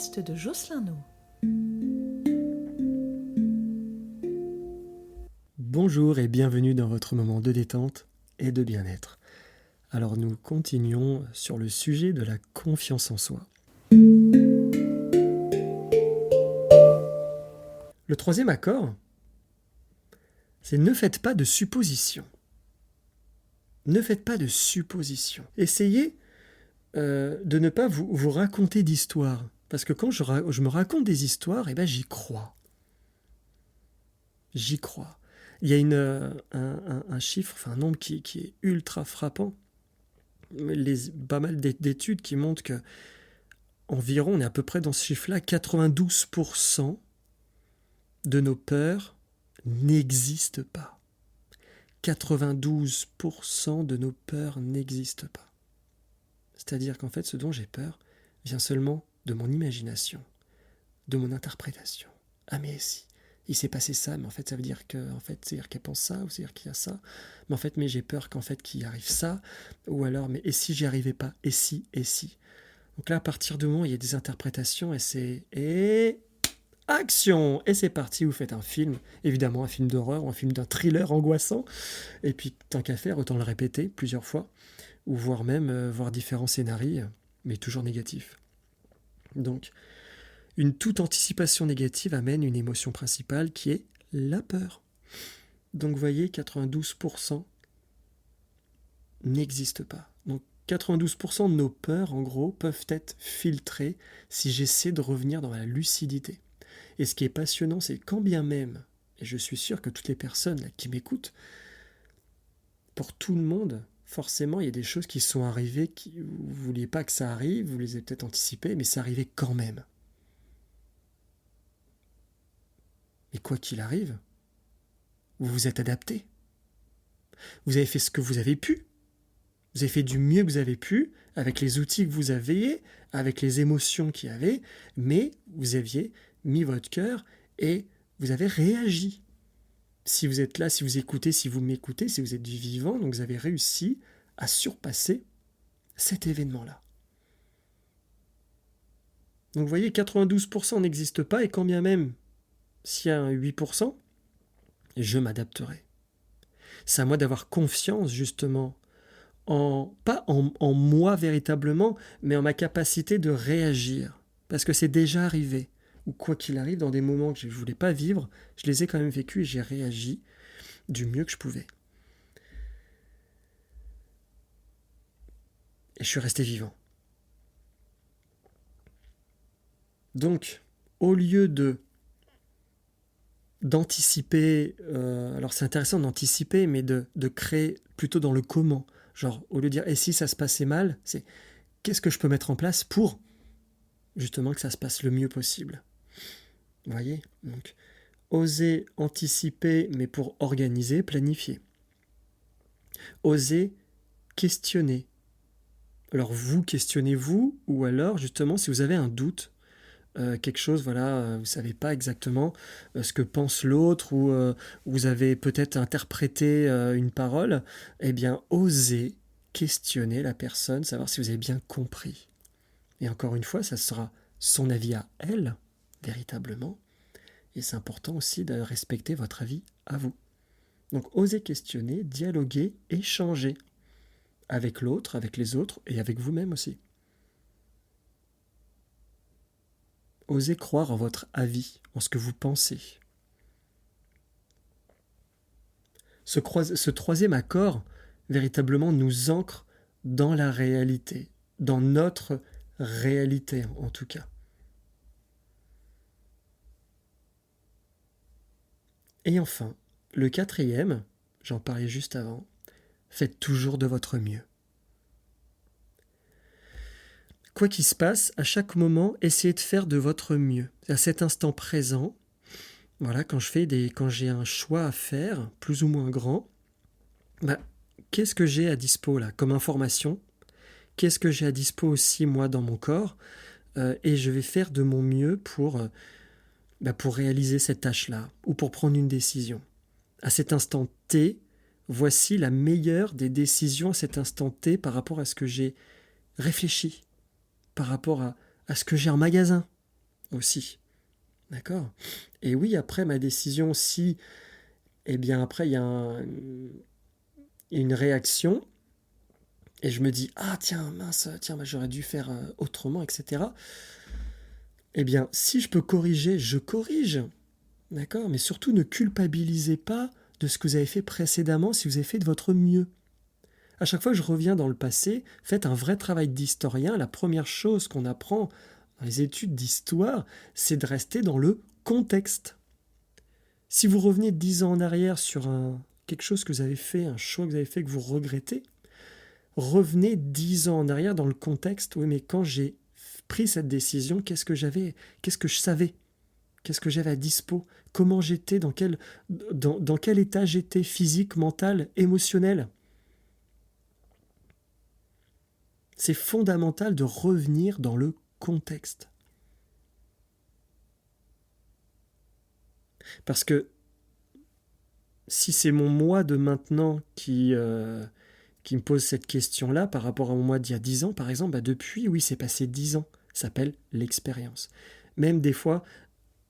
podcast de Jocelyn No. Bonjour et bienvenue dans votre moment de détente et de bien-être. Alors nous continuons sur le sujet de la confiance en soi. Le troisième accord, c'est ne faites pas de suppositions. Ne faites pas de suppositions. Essayez de ne pas vous raconter d'histoires. Parce que quand je me raconte des histoires, j'y crois. J'y crois. Il y a un chiffre, un nombre qui est ultra frappant. Pas mal d'études qui montrent que environ, on est à peu près dans ce chiffre-là, 92% de nos peurs n'existent pas. 92% de nos peurs n'existent pas. C'est-à-dire qu'en fait, ce dont j'ai peur vient seulement de mon imagination, de mon interprétation. Ah mais si, il s'est passé ça, mais en fait ça veut dire c'est-à-dire qu'elle pense ça, ou c'est-à-dire qu'il y a ça. Mais en fait, j'ai peur qu'en fait qu'il arrive ça, ou alors, mais et si j'y arrivais pas, et si. Donc là, à partir du moment où il y a des interprétations, et action, et c'est parti, vous faites un film, évidemment un film d'horreur, ou un film d'un thriller angoissant, et puis tant qu'à faire, autant le répéter plusieurs fois, ou voire même voir différents scénarios, mais toujours négatifs. Donc, une toute anticipation négative amène une émotion principale qui est la peur. Donc, vous voyez, 92% n'existent pas. Donc, 92% de nos peurs, en gros, peuvent être filtrées si j'essaie de revenir dans la lucidité. Et ce qui est passionnant, c'est quand bien même, et je suis sûr que toutes les personnes là, qui m'écoutent, pour tout le monde, forcément, il y a des choses qui sont arrivées, vous ne vouliez pas que ça arrive, vous les avez peut-être anticipées, mais ça arrivait quand même. Mais quoi qu'il arrive, vous vous êtes adapté. Vous avez fait ce que vous avez pu. Vous avez fait du mieux que vous avez pu, avec les outils que vous aviez, avec les émotions qu'il y avait, mais vous aviez mis votre cœur et vous avez réagi. Si vous êtes là, si vous écoutez, si vous m'écoutez, si vous êtes du vivant, donc vous avez réussi à surpasser cet événement-là. Donc vous voyez, 92% n'existe pas, et quand bien même, s'il y a un 8%, je m'adapterai. C'est à moi d'avoir confiance, justement, pas en moi véritablement, mais en ma capacité de réagir. Parce que c'est déjà arrivé. Ou quoi qu'il arrive, dans des moments que je ne voulais pas vivre, je les ai quand même vécus et j'ai réagi du mieux que je pouvais. Et je suis resté vivant. Donc, au lieu d'anticiper, alors c'est intéressant d'anticiper, mais de créer plutôt dans le comment. Genre, au lieu de dire « et si ça se passait mal », c'est « qu'est-ce que je peux mettre en place pour justement que ça se passe le mieux possible ». Vous voyez ? Donc, oser anticiper, mais pour organiser, planifier. Oser questionner. Alors vous, questionnez-vous, ou alors justement si vous avez un doute, quelque chose, vous ne savez pas exactement ce que pense l'autre, ou vous avez peut-être interprété une parole, osez questionner la personne, savoir si vous avez bien compris. Et encore une fois, ça sera son avis à elle, véritablement, et c'est important aussi de respecter votre avis à vous. Donc osez questionner, dialoguer, échanger avec l'autre, avec les autres, et avec vous-même aussi. Osez croire en votre avis, en ce que vous pensez. Ce troisième accord, véritablement, nous ancre dans la réalité, dans notre réalité en tout cas. Et enfin, le quatrième, j'en parlais juste avant, faites toujours de votre mieux. Quoi qu'il se passe, à chaque moment, essayez de faire de votre mieux. À cet instant présent, voilà, quand j'ai un choix à faire, plus ou moins grand, qu'est-ce que j'ai à dispo là, comme information ? Qu'est-ce que j'ai à dispo aussi, moi, dans mon corps ? Et je vais faire de mon mieux pour réaliser cette tâche-là, ou pour prendre une décision. À cet instant T, voici la meilleure des décisions à cet instant T par rapport à ce que j'ai réfléchi, par rapport à ce que j'ai en magasin. aussi. D'accord? Et oui, après ma décision, si, eh bien après il y a une réaction, et je me dis, ah tiens, mince, tiens, bah, j'aurais dû faire autrement, etc. Eh bien, si je peux corriger, je corrige. D'accord? Mais surtout, ne culpabilisez pas de ce que vous avez fait précédemment si vous avez fait de votre mieux. À chaque fois que je reviens dans le passé, faites un vrai travail d'historien. La première chose qu'on apprend dans les études d'histoire, c'est de rester dans le contexte. Si vous revenez 10 ans en arrière sur quelque chose que vous avez fait, un choix que vous avez fait que vous regrettez, revenez 10 ans en arrière dans le contexte. Oui, mais quand j'ai pris cette décision, qu'est-ce que je savais, qu'est-ce que j'avais à dispo, comment j'étais, dans quel état j'étais, physique, mental, émotionnel. C'est fondamental de revenir dans le contexte. Parce que si c'est mon moi de maintenant qui me pose cette question-là par rapport à mon moi d'il y a 10 ans, par exemple, bah depuis, oui, c'est passé 10 ans. Ça s'appelle l'expérience. Même des fois,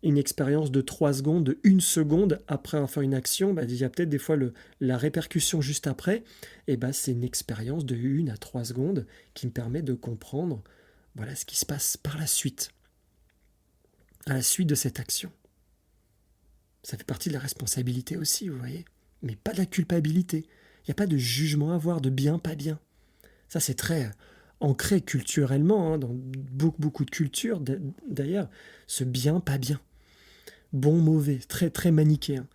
une expérience de 3 secondes, de 1 seconde après avoir fait une action, bah, il y a peut-être des fois la répercussion juste après, et bah, c'est une expérience de 1 à 3 secondes qui me permet de comprendre voilà, ce qui se passe par la suite, à la suite de cette action. Ça fait partie de la responsabilité aussi, vous voyez, mais pas de la culpabilité. Il n'y a pas de jugement à avoir, de bien, pas bien. Ça, c'est très ancré culturellement, dans beaucoup de cultures, d'ailleurs, ce bien, pas bien. Bon, mauvais, très, très manichéen.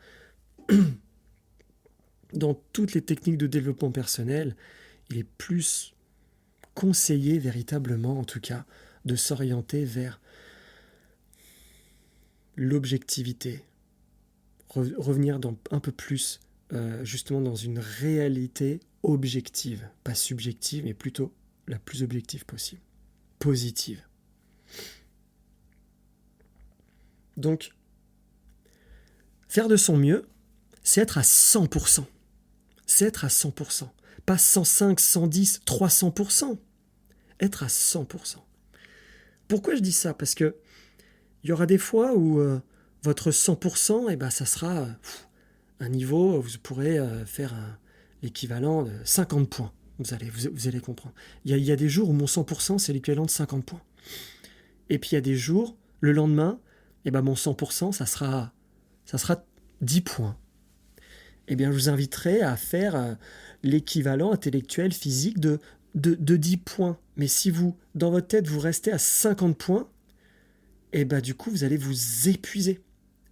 Dans toutes les techniques de développement personnel, il est plus conseillé véritablement, en tout cas, de s'orienter vers l'objectivité, revenir un peu plus justement dans une réalité objective, pas subjective, mais plutôt la plus objective possible, positive. Donc, faire de son mieux, c'est être à 100%. C'est être à 100%. Pas 105, 110, 300%. Être à 100%. Pourquoi je dis ça? Parce que il y aura des fois où votre 100%, eh ben, ça sera un niveau où vous pourrez faire l'équivalent de 50 points. Vous allez comprendre. Il y a des jours où mon 100%, c'est l'équivalent de 50 points. Et puis il y a des jours, le lendemain, eh ben, mon 100%, ça sera 10 points. Eh bien, je vous inviterai à faire l'équivalent intellectuel, physique de 10 points. Mais si vous, dans votre tête, vous restez à 50 points, eh ben, du coup, vous allez vous épuiser.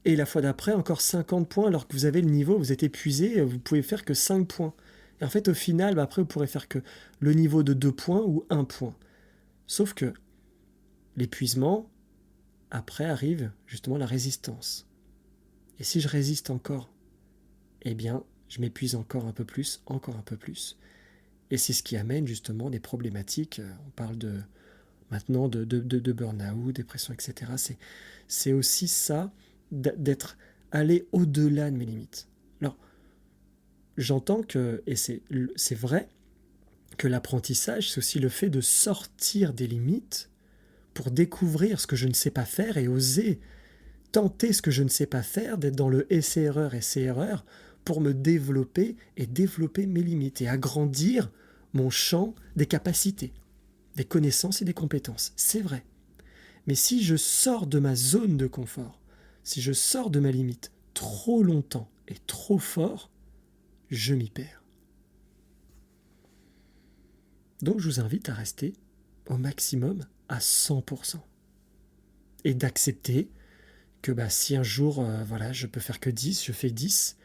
Et la fois d'après, encore 50 points, alors que vous avez le niveau, vous êtes épuisé, vous pouvez faire que 5 points. Et en fait, au final, après, vous pourrez faire que le niveau de 2 points ou 1 point. Sauf que l'épuisement, après, arrive justement la résistance. Et si je résiste encore, eh bien, je m'épuise encore un peu plus, encore un peu plus. Et c'est ce qui amène justement des problématiques. On parle maintenant de burn-out, dépression, etc. C'est aussi ça, d'être allé au-delà de mes limites. Alors, j'entends que, et c'est vrai, que l'apprentissage, c'est aussi le fait de sortir des limites pour découvrir ce que je ne sais pas faire et oser tenter ce que je ne sais pas faire, d'être dans le essai-erreur, essai-erreur, pour me développer et développer mes limites et agrandir mon champ des capacités, des connaissances et des compétences. C'est vrai. Mais si je sors de ma zone de confort, si je sors de ma limite trop longtemps et trop fort, je m'y perds. Donc je vous invite à rester au maximum à 100%. Et d'accepter que si un jour, je peux faire que 10, je fais 10,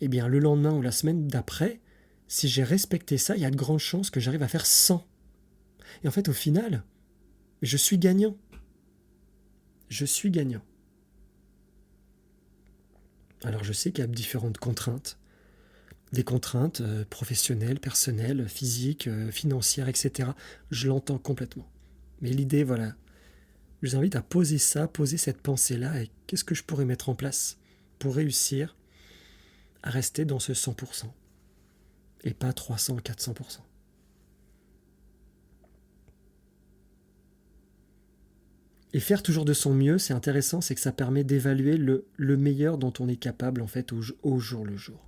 eh bien le lendemain ou la semaine d'après, si j'ai respecté ça, il y a de grandes chances que j'arrive à faire 100. Et en fait, au final, je suis gagnant. Je suis gagnant. Alors je sais qu'il y a différentes contraintes. Des contraintes professionnelles, personnelles, physiques, financières, etc. Je l'entends complètement. Mais l'idée, voilà, je vous invite à poser ça, poser cette pensée-là, et qu'est-ce que je pourrais mettre en place pour réussir à rester dans ce 100%, et pas 300 ou 400%. Et faire toujours de son mieux, c'est intéressant, c'est que ça permet d'évaluer le meilleur dont on est capable en fait au jour le jour.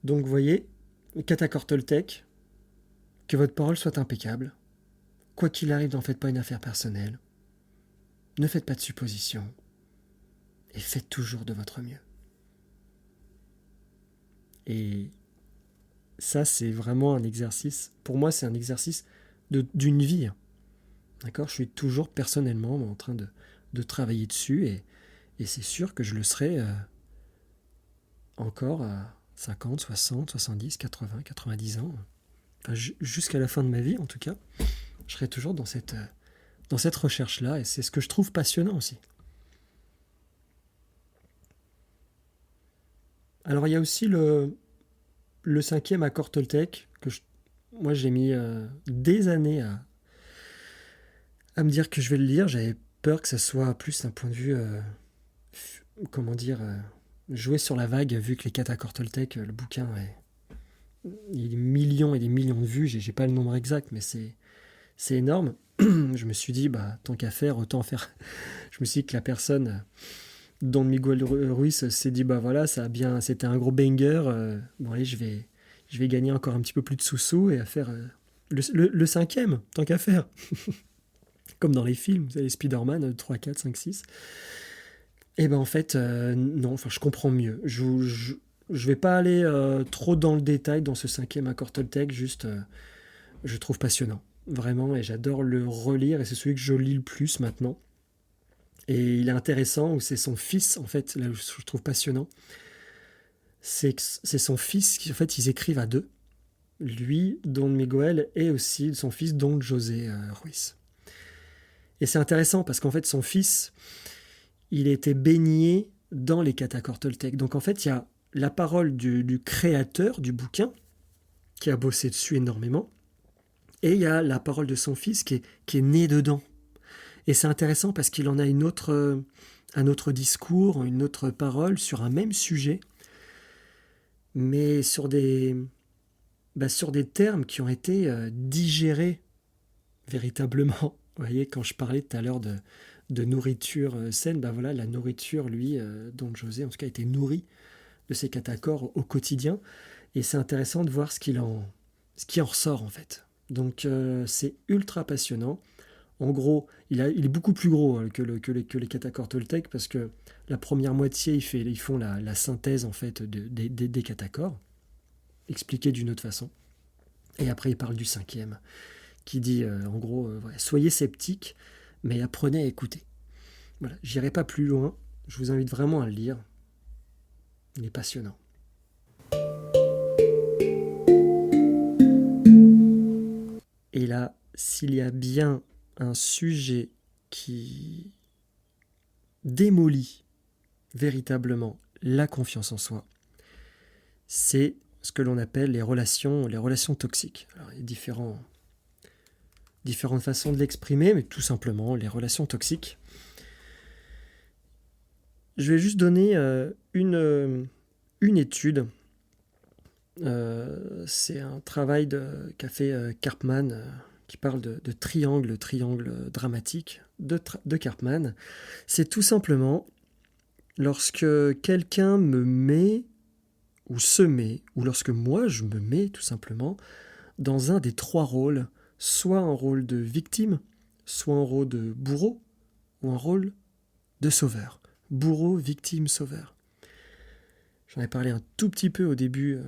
Donc vous voyez, Kata Toltec, que votre parole soit impeccable. Quoi qu'il arrive, n'en faites pas une affaire personnelle. Ne faites pas de suppositions. Et faites toujours de votre mieux. Et ça, c'est vraiment un exercice. Pour moi, c'est un exercice d'une vie. D'accord ? Je suis toujours personnellement en train de travailler dessus. Et c'est sûr que je le serai encore à 50, 60, 70, 80, 90 ans. Enfin, jusqu'à la fin de ma vie, en tout cas. Je serai toujours dans cette recherche-là. Et c'est ce que je trouve passionnant aussi. Alors, il y a aussi le 5e accord Toltec, que moi j'ai mis des années à me dire que je vais le lire. J'avais peur que ça soit plus d'un point de vue, jouer sur la vague, vu que les 4 accords Toltec, le bouquin, il y a des millions et des millions de vues. J'ai pas le nombre exact, mais c'est énorme. Je me suis dit, tant qu'à faire, autant faire. Je me suis dit que la personne, Don Miguel Ruiz, s'est dit, voilà, c'était un gros banger. Bon, allez, je vais gagner encore un petit peu plus de sous-sous et à faire le 5e, tant qu'à faire. Comme dans les films, vous savez, Spider-Man, 3, 4, 5, 6. Et en fait, non, je comprends mieux. Je vais pas aller trop dans le détail dans ce 5e accord Toltec, juste, je trouve passionnant, vraiment, et j'adore le relire, et c'est celui que je lis le plus maintenant. Et il est intéressant, où c'est son fils, en fait, là où je trouve passionnant, c'est son fils, qui en fait, ils écrivent à deux. Lui, Don Miguel, et aussi son fils, Don José Ruiz. Et c'est intéressant, parce qu'en fait, son fils, il était baigné dans les 4 accords Toltec. Donc en fait, il y a la parole du créateur du bouquin, qui a bossé dessus énormément, et il y a la parole de son fils qui est né dedans. Et c'est intéressant parce qu'il en a un autre discours, une autre parole sur un même sujet, mais sur des termes qui ont été digérés véritablement. Vous voyez, quand je parlais tout à l'heure de nourriture saine, voilà, la nourriture, lui, Don José, en tout cas, était nourri de ces 4 accords au quotidien. Et c'est intéressant de voir ce qui en ressort, en fait. Donc, c'est ultra passionnant. En gros, il est beaucoup plus gros que les 4 accords Toltec, parce que la première moitié, ils font la synthèse, en fait, des 4 accords, expliqué d'une autre façon. Et après, il parle du 5e, qui dit, en gros, soyez sceptiques, mais apprenez à écouter. Voilà, j'irai pas plus loin, je vous invite vraiment à le lire. Il est passionnant. Et là, s'il y a bien un sujet qui démolit véritablement la confiance en soi, c'est ce que l'on appelle les relations toxiques. Alors, il y a différentes façons de l'exprimer, mais tout simplement les relations toxiques. Je vais juste donner une étude. C'est un travail qu'a fait Karpman, qui parle de triangle dramatique de Karpman. C'est tout simplement lorsque quelqu'un me met ou se met, ou lorsque moi je me mets tout simplement dans un des 3 rôles, soit un rôle de victime, soit un rôle de bourreau, ou un rôle de sauveur. Bourreau, victime, sauveur. J'en ai parlé un tout petit peu au début,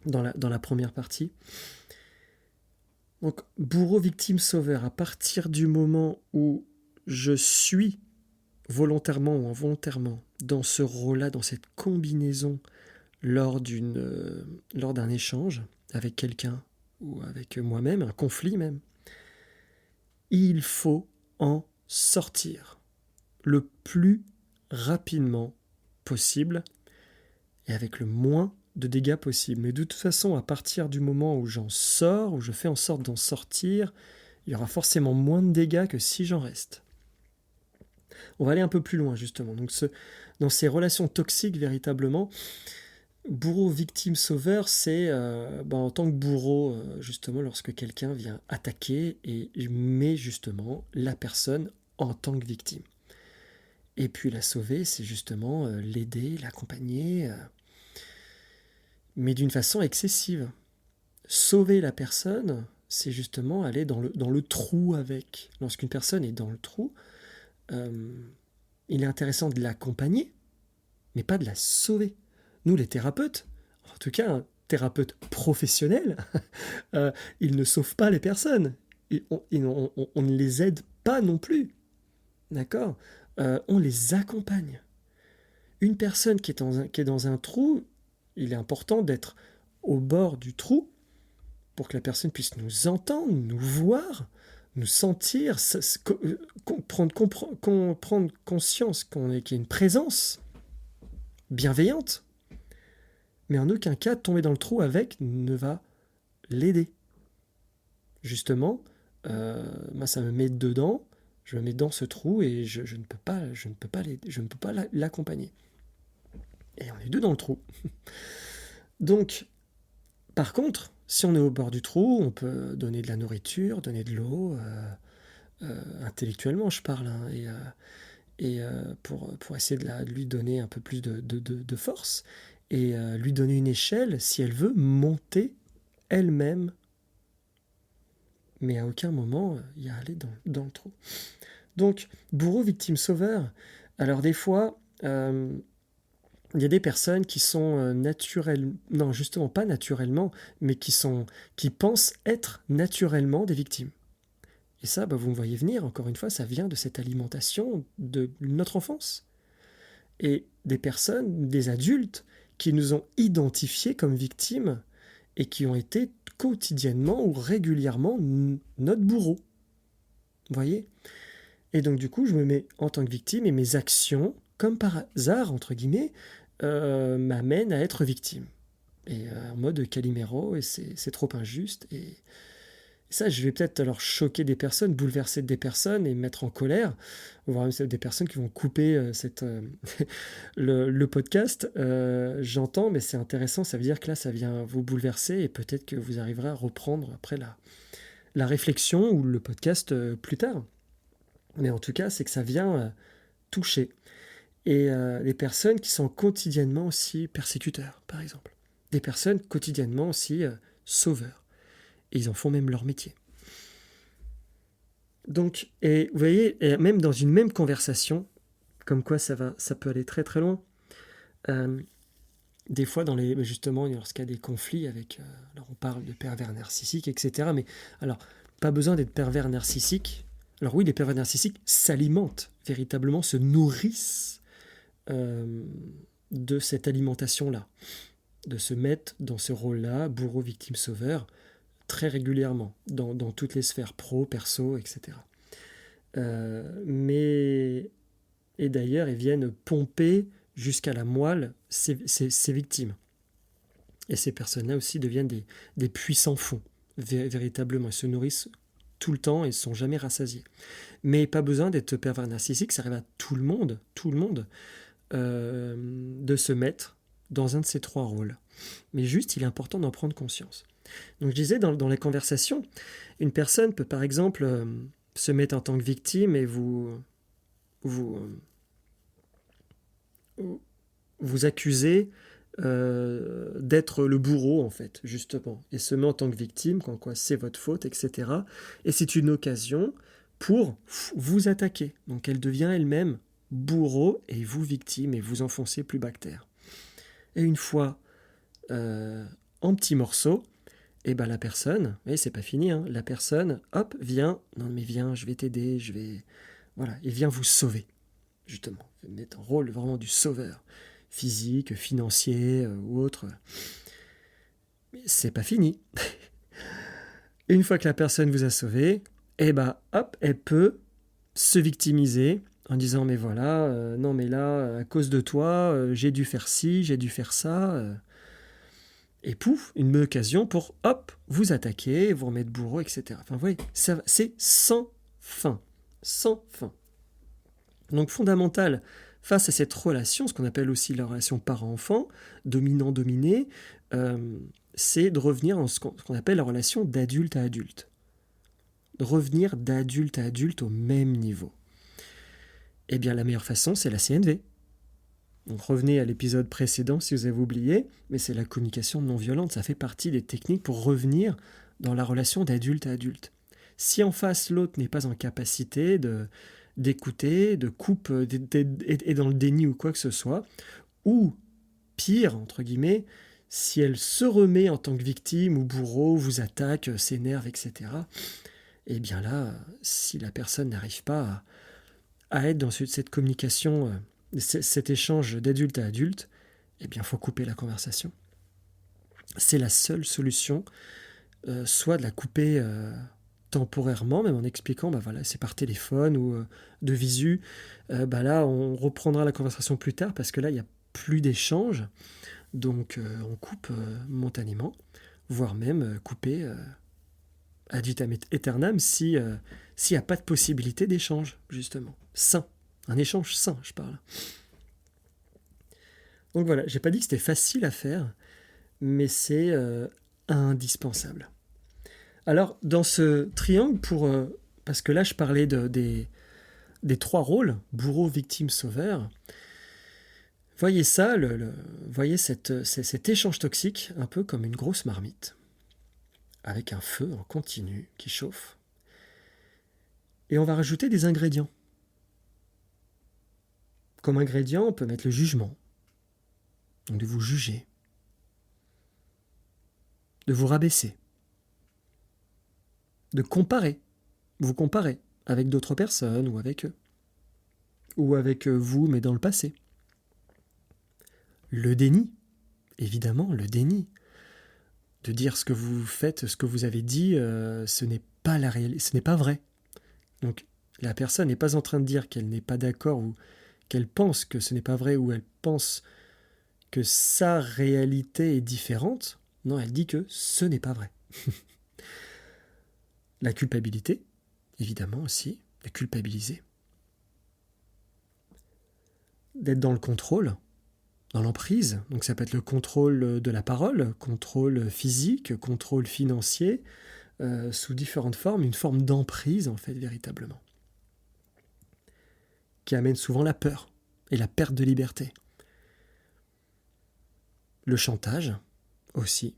dans la première partie. Donc, bourreau, victime, sauveur, à partir du moment où je suis volontairement ou involontairement dans ce rôle-là, dans cette combinaison lors d'un échange avec quelqu'un ou avec moi-même, un conflit même, il faut en sortir le plus rapidement possible et avec le moins de dégâts possible. Mais de toute façon, à partir du moment où j'en sors, où je fais en sorte d'en sortir, il y aura forcément moins de dégâts que si j'en reste. On va aller un peu plus loin, justement. Donc, dans ces relations toxiques, véritablement, Bourreau, victime, sauveur, c'est en tant que bourreau, justement, lorsque quelqu'un vient attaquer et met justement la personne en tant que victime. Et puis la sauver, c'est justement l'aider, l'accompagner, mais d'une façon excessive. Sauver la personne, c'est justement aller dans le trou avec. Lorsqu'une personne est dans le trou, il est intéressant de l'accompagner, mais pas de la sauver. Nous, les thérapeutes, en tout cas un thérapeute professionnel, il ne sauve pas les personnes. On ne les aide pas non plus. D'accord. On les accompagne. Une personne qui est dans un trou, il est important d'être au bord du trou pour que la personne puisse nous entendre, nous voir, nous sentir, prendre conscience qu'il y a une présence bienveillante. Mais en aucun cas, tomber dans le trou avec ne va l'aider. Justement, moi, ça me met dedans, je me mets dans ce trou et je ne peux pas l'accompagner. Et on est deux dans le trou. Donc, par contre, si on est au bord du trou, on peut donner de la nourriture, donner de l'eau, intellectuellement je parle, hein, et pour essayer de lui donner un peu plus de force, et lui donner une échelle si elle veut monter elle-même. Mais à aucun moment, il y a aller dans le trou. Donc, bourreau, victime, sauveur. Alors des fois, il y a des personnes qui sont non, justement pas naturellement, mais qui pensent être naturellement des victimes. Et ça, vous me voyez venir, encore une fois, ça vient de cette alimentation de notre enfance. Et des personnes, des adultes, qui nous ont identifiés comme victimes et qui ont été quotidiennement ou régulièrement notre bourreau. Vous voyez ? Et donc du coup, je me mets en tant que victime et mes actions, comme par hasard, entre guillemets, m'amènent à être victime. Et en mode Calimero, et c'est trop injuste. Et ça, je vais peut-être alors choquer des personnes, bouleverser des personnes et mettre en colère, voire même des personnes qui vont couper le podcast. J'entends, mais c'est intéressant, ça veut dire que là, ça vient vous bouleverser et peut-être que vous arriverez à reprendre après la réflexion ou le podcast plus tard. Mais en tout cas, c'est que ça vient toucher. Et les personnes qui sont quotidiennement aussi persécuteurs, par exemple. Des personnes quotidiennement aussi sauveurs. Et ils en font même leur métier. Donc, et vous voyez, et même dans une même conversation, comme quoi ça peut aller très très loin. Des fois, justement, lorsqu'il y a des conflits avec, alors on parle de pervers narcissiques, etc. Mais alors, pas besoin d'être pervers narcissique. Alors oui, les pervers narcissiques s'alimentent, véritablement se nourrissent de cette alimentation-là, de se mettre dans ce rôle-là, bourreau, victime, sauveur, très régulièrement, dans toutes les sphères pro, perso, etc. Et d'ailleurs, ils viennent pomper jusqu'à la moelle ces victimes. Et ces personnes-là aussi deviennent des puissants fonds, véritablement. Ils se nourrissent tout le temps et ne sont jamais rassasiés. Mais pas besoin d'être pervers narcissique, ça arrive à tout le monde, de se mettre dans un de ces trois rôles. Mais juste, il est important d'en prendre conscience. Donc je disais, dans les conversations, une personne peut par exemple se mettre en tant que victime et vous accuser d'être le bourreau, en fait, justement, et se met en tant que victime, quand quoi c'est votre faute, etc. Et c'est une occasion pour vous attaquer. Donc elle devient elle-même bourreau et vous victime, et vous enfoncez plus bas que terre. Et une fois en petits morceaux, et la personne, et c'est pas fini, hein, la personne, hop, viens, non mais viens, je vais t'aider, voilà, et vient vous sauver, justement, mettre en rôle vraiment du sauveur, physique, financier ou autre. Mais c'est pas fini. Et une fois que la personne vous a sauvé, hop, elle peut se victimiser en disant mais voilà, non mais là, à cause de toi, j'ai dû faire ci, j'ai dû faire ça. Et pouf, une occasion pour, hop, vous attaquer, vous remettre bourreau, etc. Enfin, vous voyez, c'est sans fin. Sans fin. Donc, fondamental, face à cette relation, ce qu'on appelle aussi la relation parent-enfant, dominant-dominé, c'est de revenir en ce qu'on appelle la relation d'adulte à adulte. De revenir d'adulte à adulte au même niveau. Eh bien, la meilleure façon, c'est la CNV. Donc, revenez à l'épisode précédent si vous avez oublié, mais c'est la communication non violente. Ça fait partie des techniques pour revenir dans la relation d'adulte à adulte. Si en face, l'autre n'est pas en capacité d'écouter, de coupe, et dans le déni ou quoi que ce soit, ou pire, entre guillemets, si elle se remet en tant que victime ou bourreau, vous attaque, s'énerve, etc., et bien là, si la personne n'arrive pas à être dans cette communication, cet échange d'adulte à adulte, eh bien, il faut couper la conversation. C'est la seule solution, soit de la couper temporairement, même en expliquant, voilà, c'est par téléphone ou de visu. Là, on reprendra la conversation plus tard parce que là, il n'y a plus d'échange. Donc, on coupe momentanément, voire même couper ad vitam aeternam s'il n'y a pas de possibilité d'échange, justement. Sain. Un échange sain, je parle. Donc voilà, j'ai pas dit que c'était facile à faire, mais c'est indispensable. Alors, dans ce triangle, parce que là, je parlais des 3 rôles, bourreau, victime, sauveur, voyez ça, voyez cet échange toxique, un peu comme une grosse marmite, avec un feu en continu qui chauffe. Et on va rajouter des ingrédients. Comme ingrédient, on peut mettre le jugement, donc de vous juger, de vous rabaisser, de comparer, vous comparer avec d'autres personnes ou avec eux, ou avec vous, mais dans le passé. Le déni, évidemment, le déni. De dire ce que vous faites, ce que vous avez dit, ce n'est pas la réalité, ce n'est pas vrai. Donc la personne n'est pas en train de dire qu'elle n'est pas d'accord ou qu'elle pense que ce n'est pas vrai ou elle pense que sa réalité est différente. Non, elle dit que ce n'est pas vrai. La culpabilité, évidemment aussi, de culpabiliser. D'être dans le contrôle, dans l'emprise. Donc ça peut être le contrôle de la parole, contrôle physique, contrôle financier, sous différentes formes, une forme d'emprise en fait véritablement, qui amène souvent la peur et la perte de liberté. Le chantage aussi.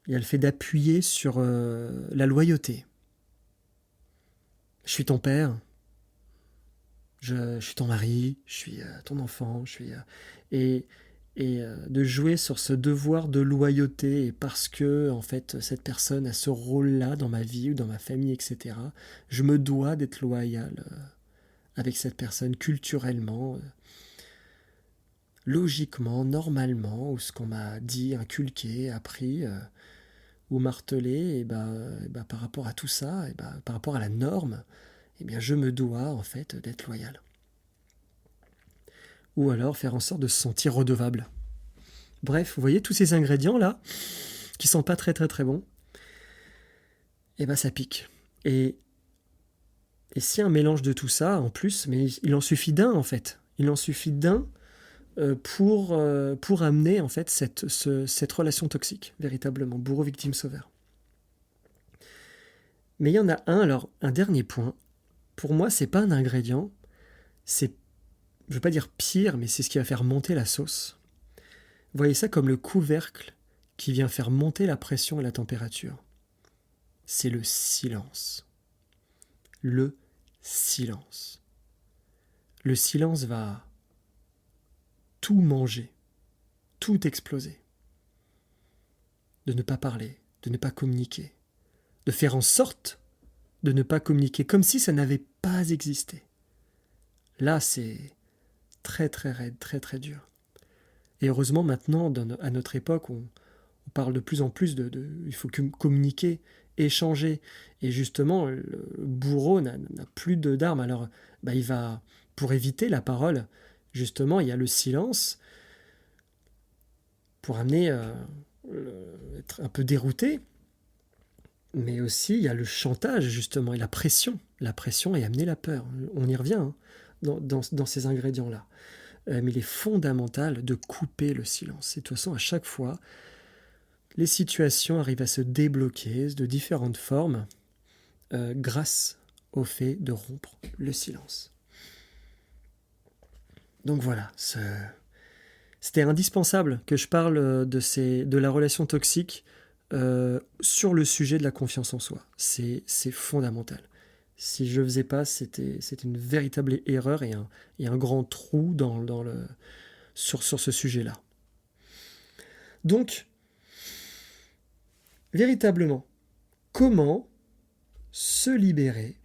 Il y a le fait d'appuyer sur la loyauté. Je suis ton père, je suis ton mari, je suis ton enfant, et de jouer sur ce devoir de loyauté, et parce que en fait cette personne a ce rôle-là dans ma vie ou dans ma famille, etc., je me dois d'être loyal avec cette personne culturellement, logiquement, normalement, ou ce qu'on m'a dit, inculqué, appris, ou martelé, et par rapport à tout ça, par rapport à la norme, je me dois en fait d'être loyal. Ou alors faire en sorte de se sentir redevable. Bref, vous voyez tous ces ingrédients là, qui sont pas très très très bons, ça pique. Et si un mélange de tout ça, en plus, mais il en suffit d'un en fait. Il en suffit d'un pour amener en fait cette relation toxique, véritablement, bourreau, victime, sauveur. Mais il y en a un dernier point. Pour moi, c'est pas un ingrédient, c'est, je veux pas dire pire, mais c'est ce qui va faire monter la sauce. Vous voyez ça comme le couvercle qui vient faire monter la pression et la température. C'est le silence. Le silence. Le silence va tout manger, tout exploser. De ne pas parler, de ne pas communiquer, de faire en sorte de ne pas communiquer, comme si ça n'avait pas existé. Là, c'est très très raide, très très dur. Et heureusement, maintenant, à notre époque, on parle de plus en plus il faut communiquer, échanger. Et justement, le bourreau n'a plus d'armes. Alors, il va, pour éviter la parole, justement, il y a le silence, pour amener être un peu dérouté. Mais aussi, il y a le chantage, justement, et la pression. la pression et amener la peur. On y revient hein, dans ces ingrédients-là. Mais il est fondamental de couper le silence. Et de toute façon, à chaque fois, les situations arrivent à se débloquer de différentes formes grâce au fait de rompre le silence. Donc voilà, c'était indispensable que je parle de la relation toxique sur le sujet de la confiance en soi. C'est fondamental. Si je ne le faisais pas, c'était une véritable erreur et un grand trou sur ce sujet-là. Donc, véritablement, comment se libérer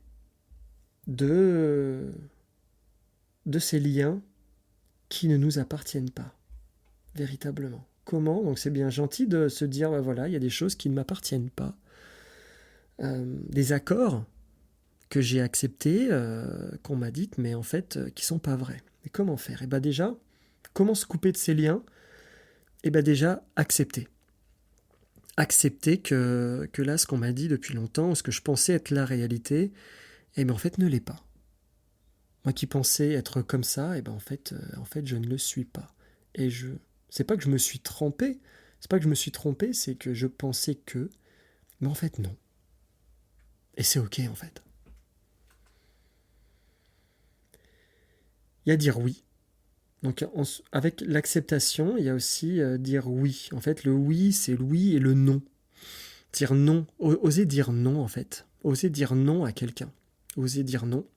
de ces liens qui ne nous appartiennent pas, véritablement. Comment? Donc c'est bien gentil de se dire, ben voilà, il y a des choses qui ne m'appartiennent pas. Des accords que j'ai acceptés, qu'on m'a dit, mais en fait, qui ne sont pas vrais. Et comment faire? Et bien déjà, comment se couper de ces liens? Et bien déjà, accepter. Accepter que là, ce qu'on m'a dit depuis longtemps, ou ce que je pensais être la réalité, et bien en fait, ne l'est pas. Moi qui pensais être comme ça, et ben en fait, je ne le suis pas. Et c'est pas que je me suis trompé, c'est que je pensais que, mais en fait non. Et c'est ok en fait. Il y a dire oui. Donc avec l'acceptation, il y a aussi dire oui. En fait, le oui, c'est le oui et le non. Dire non, oser dire non en fait. Oser dire non à quelqu'un. Oser dire non.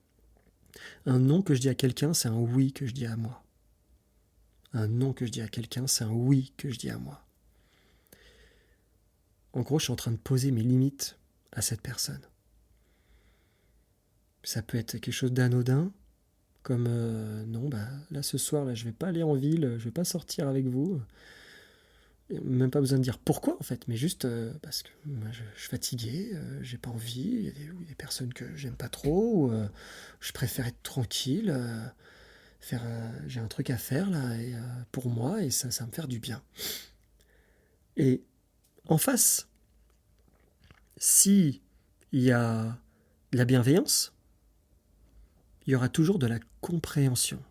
Un non que je dis à quelqu'un, c'est un oui que je dis à moi. Un non que je dis à quelqu'un, c'est un oui que je dis à moi. En gros, je suis en train de poser mes limites à cette personne. Ça peut être quelque chose d'anodin, comme non, bah là ce soir, là, je vais pas aller en ville, je vais pas sortir avec vous. Même pas besoin de dire pourquoi en fait, mais juste parce que moi, je suis fatigué, j'ai pas envie, il y a des personnes que j'aime pas trop, ou je préfère être tranquille, j'ai un truc à faire là, et, pour moi, et ça va me faire du bien. Et en face, si il y a de la bienveillance, il y aura toujours de la compréhension.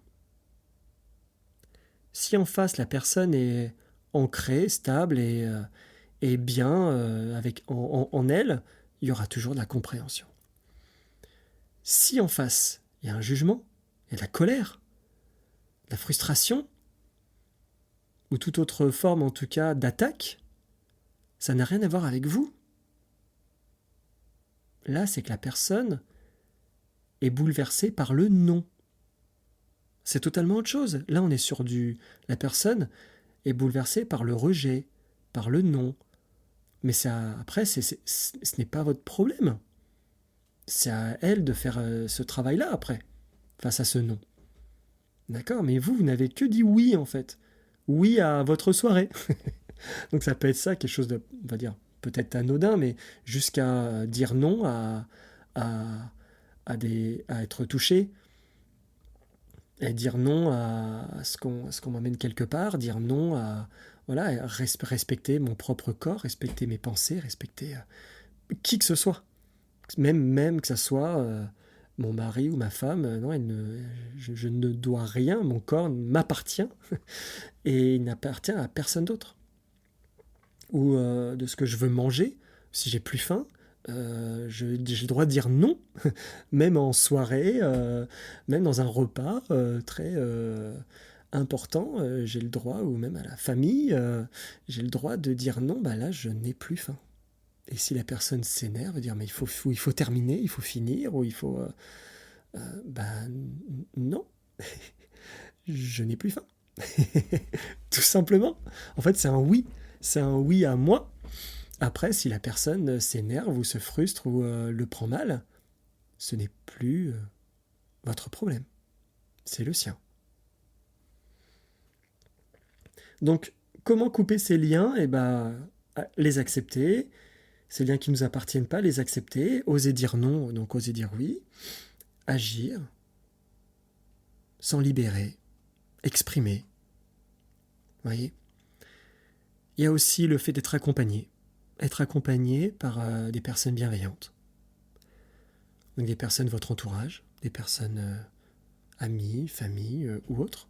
Si en face la personne est ancrée, stable et bien en elle, il y aura toujours de la compréhension. Si en face il y a un jugement, il y a de la colère, de la frustration, ou toute autre forme en tout cas d'attaque, ça n'a rien à voir avec vous. Là, c'est que la personne est bouleversée par le non. C'est totalement autre chose. Là, on est sur la personne est bouleversée par le rejet, par le non. Mais ça, après, ce n'est pas votre problème. C'est à elle de faire ce travail-là après, face à ce non. D'accord? Mais vous n'avez que dit oui, en fait. Oui à votre soirée. Donc ça peut être ça, quelque chose de, on va dire, peut-être anodin, mais jusqu'à dire non à être touché, et dire non à ce qu'on m'amène quelque part, dire non à voilà, respecter mon propre corps, respecter mes pensées, respecter qui que ce soit. Même que ce soit mon mari ou ma femme, non, je ne dois rien, mon corps m'appartient et il n'appartient à personne d'autre. Ou de ce que je veux manger, si j'ai plus faim, j'ai le droit de dire non, même en soirée, même dans un repas très important, j'ai le droit, ou même à la famille, j'ai le droit de dire non, bah là je n'ai plus faim. Et si la personne s'énerve, dire mais il faut terminer, il faut finir, ou il faut... non, je n'ai plus faim. Tout simplement. En fait, c'est un oui à moi. Après, si la personne s'énerve ou se frustre ou le prend mal, ce n'est plus votre problème. C'est le sien. Donc, comment couper ces liens? Eh ben, les accepter. Ces liens qui ne nous appartiennent pas, les accepter. Oser dire non, donc oser dire oui. Agir. S'en libérer. Exprimer. Vous voyez? Il y a aussi le fait d'être accompagné. Être accompagné par des personnes bienveillantes. Donc des personnes de votre entourage, des personnes amis, famille ou autres,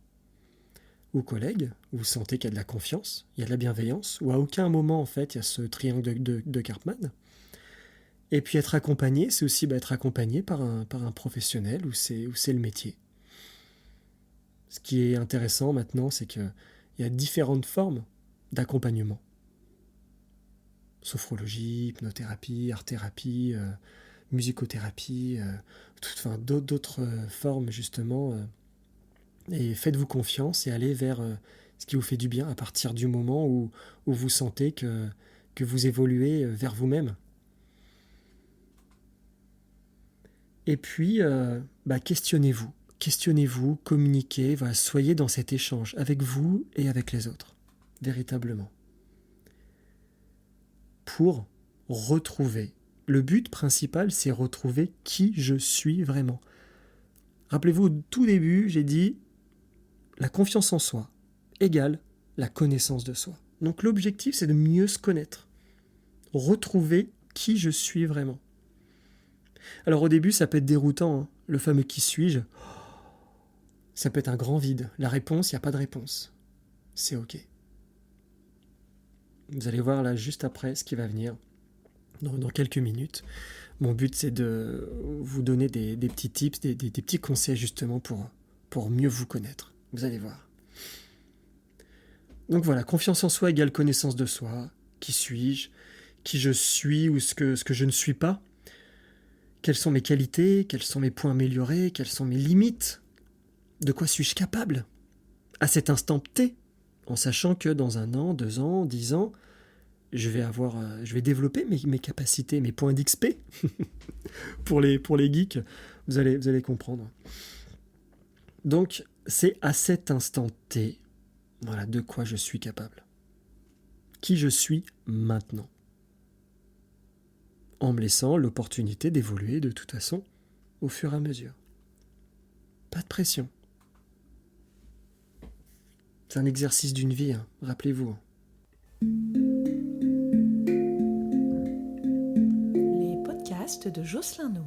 ou collègues, où vous sentez qu'il y a de la confiance, il y a de la bienveillance, où à aucun moment, en fait, il y a ce triangle de Karpman. Et puis être accompagné, c'est aussi être accompagné par un professionnel où c'est le métier. Ce qui est intéressant maintenant, c'est qu'il y a différentes formes d'accompagnement. Sophrologie, hypnothérapie, art-thérapie, musicothérapie, d'autres formes justement. Et faites-vous confiance et allez vers ce qui vous fait du bien à partir du moment où vous sentez que vous évoluez vers vous-même. Et puis, questionnez-vous. Questionnez-vous, communiquez, soyez dans cet échange avec vous et avec les autres, véritablement. Pour retrouver. Le but principal, c'est retrouver qui je suis vraiment. Rappelez-vous, au tout début, j'ai dit la confiance en soi égale la connaissance de soi. Donc l'objectif, c'est de mieux se connaître. Retrouver qui je suis vraiment. Alors au début, ça peut être déroutant, hein. Le fameux qui suis-je, ça peut être un grand vide. La réponse, il n'y a pas de réponse. C'est ok. Vous allez voir là juste après ce qui va venir dans quelques minutes. Mon but, c'est de vous donner des petits tips, des petits conseils justement pour mieux vous connaître. Vous allez voir. Donc voilà, confiance en soi égale connaissance de soi. Qui suis-je? Qui je suis ou ce que je ne suis pas? Quelles sont mes qualités? Quels sont mes points améliorés? Quelles sont mes limites? De quoi suis-je capable à cet instant T? En sachant que dans 1 an, 2 ans, 10 ans, je vais développer mes capacités, mes points d'XP. pour les geeks, vous allez comprendre. Donc, c'est à cet instant T, voilà, de quoi je suis capable. Qui je suis maintenant. En me laissant l'opportunité d'évoluer de toute façon au fur et à mesure. Pas de pression. C'est un exercice d'une vie, hein, rappelez-vous. Les podcasts de Jocelyn No.